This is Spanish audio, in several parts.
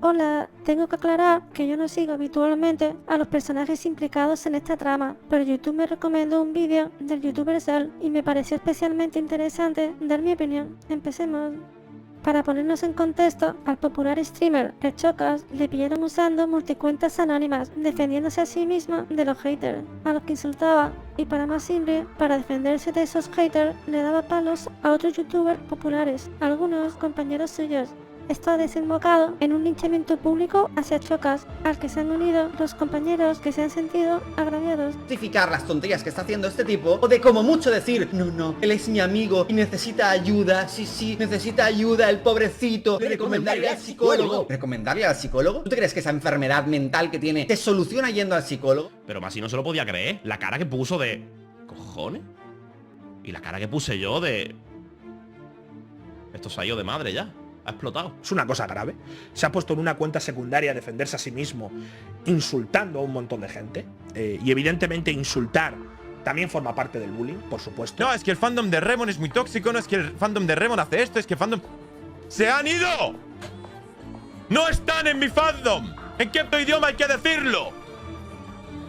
Hola, tengo que aclarar que yo no sigo habitualmente a los personajes implicados en esta trama, pero YouTube me recomendó un vídeo del youtuber Sal y me pareció especialmente interesante dar mi opinión. Empecemos. Para ponernos en contexto, al popular streamer RedChocas le pillaron usando multicuentas anónimas, defendiéndose a sí mismo de los haters, a los que insultaba, y para más simple, para defenderse de esos haters, le daba palos a otros youtubers populares, algunos compañeros suyos. Esto ha desembocado en un linchamiento público hacia Chocas, al que se han unido los compañeros que se han sentido agraviados. Justificar las tonterías que está haciendo este tipo, o de como mucho decir, no, él es mi amigo y necesita ayuda, sí, necesita ayuda, el pobrecito. Recomendarle al psicólogo. ¿Recomendarle al psicólogo? ¿Tú te crees que esa enfermedad mental que tiene se soluciona yendo al psicólogo? Pero Masi no se lo podía creer. La cara que puso de... ¿Cojones? Y la cara que puse yo de... Esto se ha ido de madre ya. Ha explotado. Es una cosa grave. Se ha puesto en una cuenta secundaria a defenderse a sí mismo, insultando a un montón de gente. Y evidentemente insultar también forma parte del bullying, por supuesto. No, es que el fandom de Remon es muy tóxico, no es que el fandom de Remon hace esto, es que el fandom... ¡Se han ido! ¡No están en mi fandom! ¿En qué otro idioma hay que decirlo?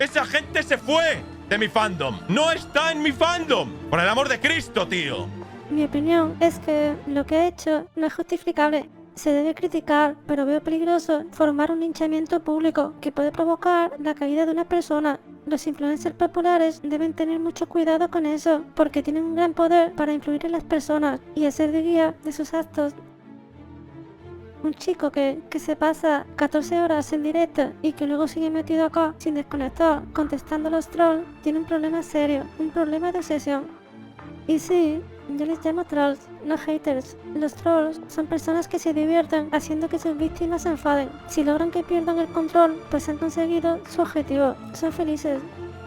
¡Esa gente se fue de mi fandom! ¡No está en mi fandom! ¡Por el amor de Cristo, tío! Mi opinión es que lo que ha hecho no es justificable. Se debe criticar, pero veo peligroso formar un linchamiento público que puede provocar la caída de una persona. Los influencers populares deben tener mucho cuidado con eso, porque tienen un gran poder para influir en las personas y hacer de guía de sus actos. Un chico que se pasa 14 horas en directo y que luego sigue metido acá sin desconectar, contestando a los trolls, tiene un problema serio, un problema de obsesión. Y sí, yo les llamo trolls, no haters. Los trolls son personas que se divierten haciendo que sus víctimas se enfaden. Si logran que pierdan el control, pues han conseguido su objetivo. Son felices.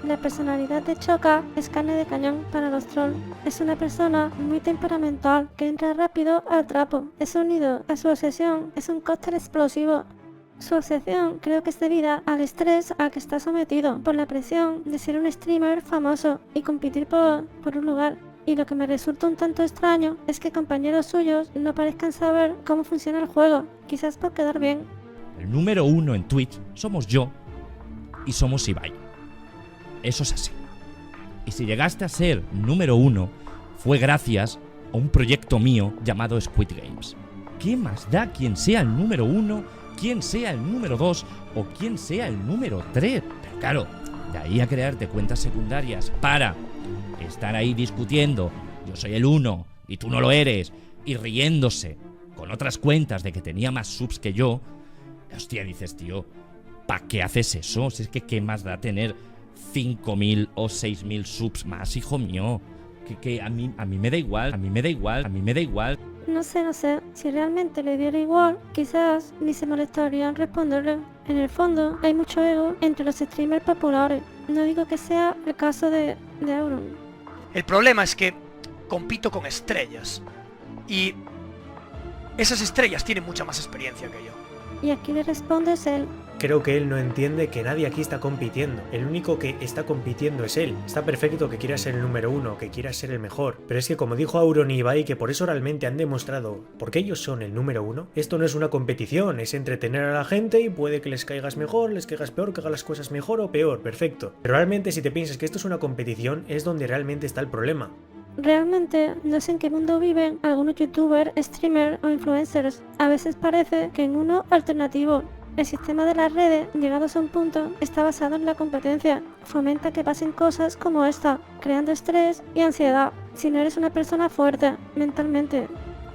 La personalidad de Choca es carne de cañón para los trolls. Es una persona muy temperamental que entra rápido al trapo. Es unido a su obsesión, es un cóctel explosivo. Su obsesión creo que es debida al estrés al que está sometido, por la presión de ser un streamer famoso y competir por un lugar. Y lo que me resulta un tanto extraño es que compañeros suyos no parezcan saber cómo funciona el juego, quizás por quedar bien. El número 1 en Twitch somos yo y somos Ibai. Eso es así. Y si llegaste a ser número 1 fue gracias a un proyecto mío llamado Squid Games. ¿Qué más da quién sea el número 1, quién sea el número 2 o quién sea el número 3? Pero claro, de ahí a crearte cuentas secundarias para estar ahí discutiendo, yo soy el 1 y tú no lo eres, y riéndose con otras cuentas de que tenía más subs que yo, hostia, dices, tío, ¿para qué haces eso? Si es que qué más da tener 5.000 o 6.000 subs más, hijo mío. Que a mí me da igual, a mí me da igual. No sé, si realmente le diera igual, quizás ni se molestaría en responderle. En el fondo, hay mucho ego entre los streamers populares. No digo que sea el caso de Auron. El problema es que compito con estrellas y esas estrellas tienen mucha más experiencia que yo. Y aquí le respondes él. Creo que él no entiende que nadie aquí está compitiendo. El único que está compitiendo es él. Está perfecto que quiera ser el número 1, que quiera ser el mejor. Pero es que como dijo Auron y Ibai, que por eso realmente han demostrado por qué ellos son el número 1, esto no es una competición, es entretener a la gente y puede que les caigas mejor, les caigas peor, que hagas las cosas mejor o peor, perfecto. Pero realmente si te piensas que esto es una competición, es donde realmente está el problema. Realmente no sé en qué mundo viven algunos youtubers, streamers o influencers. A veces parece que en uno alternativo. El sistema de las redes, llegados a un punto, está basado en la competencia. Fomenta que pasen cosas como esta, creando estrés y ansiedad, si no eres una persona fuerte mentalmente.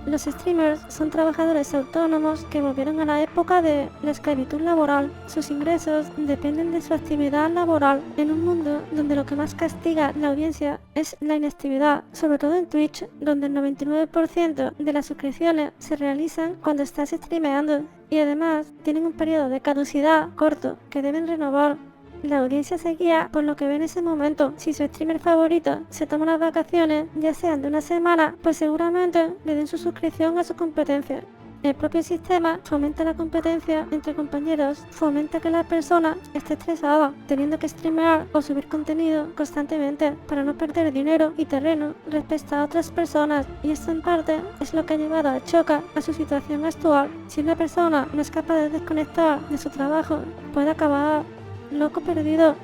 Los streamers son trabajadores autónomos que volvieron a la época de la esclavitud laboral. Sus ingresos dependen de su actividad laboral en un mundo donde lo que más castiga la audiencia es la inactividad, sobre todo en Twitch, donde el 99% de las suscripciones se realizan cuando estás streameando y además tienen un periodo de caducidad corto que deben renovar. La audiencia se guía por lo que ve en ese momento. Si su streamer favorito se toma unas vacaciones, ya sean de una semana, pues seguramente le den su suscripción a su competencia. El propio sistema fomenta la competencia entre compañeros, fomenta que la persona esté estresada, teniendo que streamear o subir contenido constantemente para no perder dinero y terreno respecto a otras personas, y esto en parte es lo que ha llevado a Choca a su situación actual. Si una persona no es capaz de desconectar de su trabajo, puede acabar loco perdido,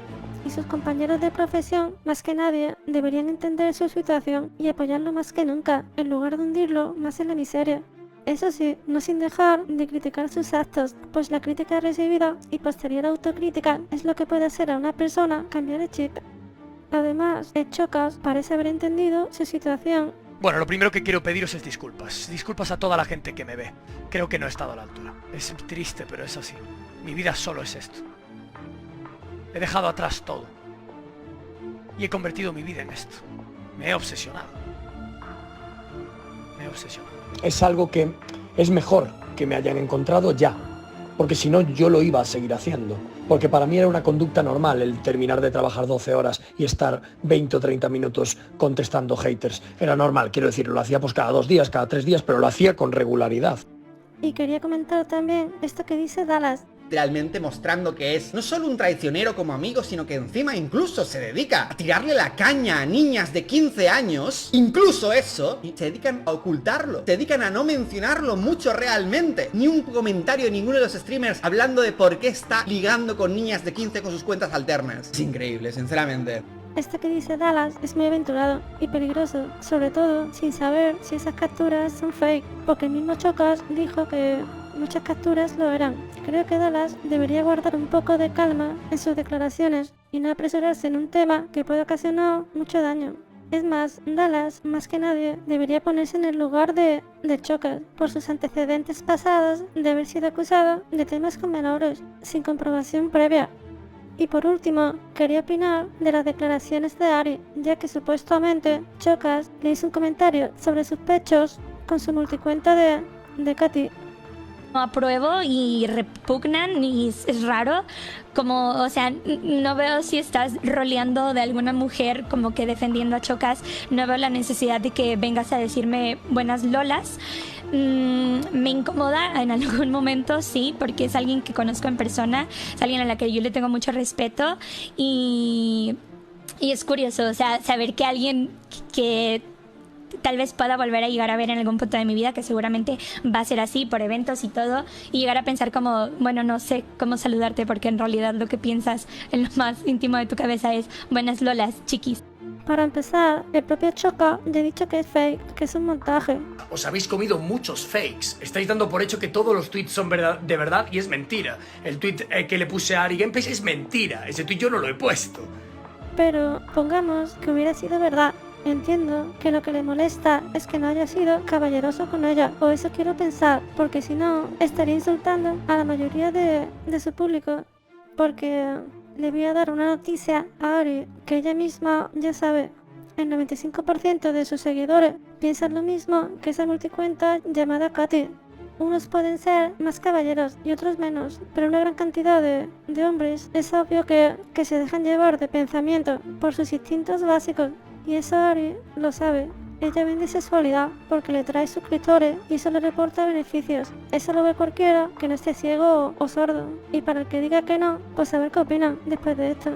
y sus compañeros de profesión, más que nadie, deberían entender su situación y apoyarlo más que nunca, en lugar de hundirlo más en la miseria. Eso sí, no sin dejar de criticar sus actos, pues la crítica recibida y posterior autocrítica es lo que puede hacer a una persona cambiar de chip. Además, el Chocas parece haber entendido su situación. Bueno, lo primero que quiero pediros es disculpas. Disculpas a toda la gente que me ve. Creo que no he estado a la altura. Es triste, pero es así. Mi vida solo es esto. He dejado atrás todo. Y he convertido mi vida en esto. Me he obsesionado. Me he obsesionado. Es algo que es mejor que me hayan encontrado ya, porque si no yo lo iba a seguir haciendo, porque para mí era una conducta normal el terminar de trabajar 12 horas y estar 20 o 30 minutos contestando haters. Era normal, quiero decir, lo hacía pues cada 2 días, cada 3 días, pero lo hacía con regularidad. Y quería comentar también esto que dice Dallas. Realmente mostrando que es no solo un traicionero como amigo, sino que encima incluso se dedica a tirarle la caña a niñas de 15 años, incluso eso, y se dedican a ocultarlo, se dedican a no mencionarlo mucho realmente. Ni un comentario de ninguno de los streamers hablando de por qué está ligando con niñas de 15 con sus cuentas alternas. Es increíble, sinceramente. Esto que dice Dallas es muy aventurado y peligroso, sobre todo sin saber si esas capturas son fake, porque el mismo Chocas dijo que muchas capturas lo eran. Creo que Dallas debería guardar un poco de calma en sus declaraciones y no apresurarse en un tema que puede ocasionar mucho daño. Es más, Dallas, más que nadie, debería ponerse en el lugar de Chocas, por sus antecedentes pasados de haber sido acusado de temas con menores, sin comprobación previa. Y por último, quería opinar de las declaraciones de Ari, ya que supuestamente Chocas le hizo un comentario sobre sus pechos con su multicuenta de Katy. No apruebo y repugnan y es raro, como, o sea, no veo si estás roleando de alguna mujer como que defendiendo a Chocas, no veo la necesidad de que vengas a decirme buenas lolas. Me incomoda en algún momento, sí, porque es alguien que conozco en persona, es alguien a la que yo le tengo mucho respeto y es curioso, o sea, saber que alguien que tal vez pueda volver a llegar a ver en algún punto de mi vida, que seguramente va a ser así por eventos y todo, y llegar a pensar como, bueno, no sé cómo saludarte porque en realidad lo que piensas en lo más íntimo de tu cabeza es buenas lolas, chiquis. Para empezar, el propio Choca ya ha dicho que es fake, que es un montaje. Os habéis comido muchos fakes. Estáis dando por hecho que todos los tweets son de verdad y es mentira. El tweet que le puse a Ari Gameplays es mentira. Ese tweet yo no lo he puesto. Pero pongamos que hubiera sido verdad. Entiendo que lo que le molesta es que no haya sido caballeroso con ella, o eso quiero pensar, porque si no, estaría insultando a la mayoría de su público. Porque le voy a dar una noticia a Ari, que ella misma ya sabe. El 95% de sus seguidores piensan lo mismo que esa multicuenta llamada Katy. Unos pueden ser más caballeros y otros menos, pero una gran cantidad de hombres es obvio que se dejan llevar de pensamiento por sus instintos básicos. Y eso Ari lo sabe. Ella vende sexualidad porque le trae suscriptores y eso le reporta beneficios. Eso lo ve cualquiera que no esté ciego o sordo. Y para el que diga que no, pues a ver qué opinan después de esto.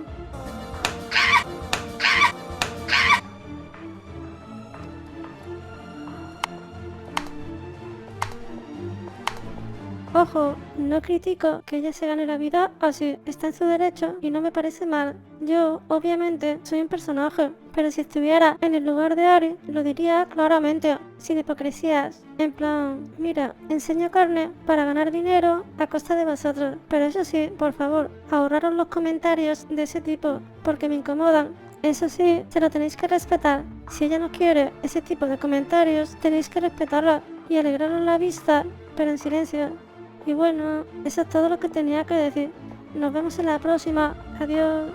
Ojo, no critico que ella se gane la vida así, está en su derecho y no me parece mal. Yo, obviamente, soy un personaje, pero si estuviera en el lugar de Ari, lo diría claramente, sin hipocresías. En plan, mira, enseño carne para ganar dinero a costa de vosotros, pero eso sí, por favor, ahorraros los comentarios de ese tipo, porque me incomodan. Eso sí, se lo tenéis que respetar. Si ella no quiere ese tipo de comentarios, tenéis que respetarla y alegraros la vista, pero en silencio. Y bueno, eso es todo lo que tenía que decir. Nos vemos en la próxima. Adiós.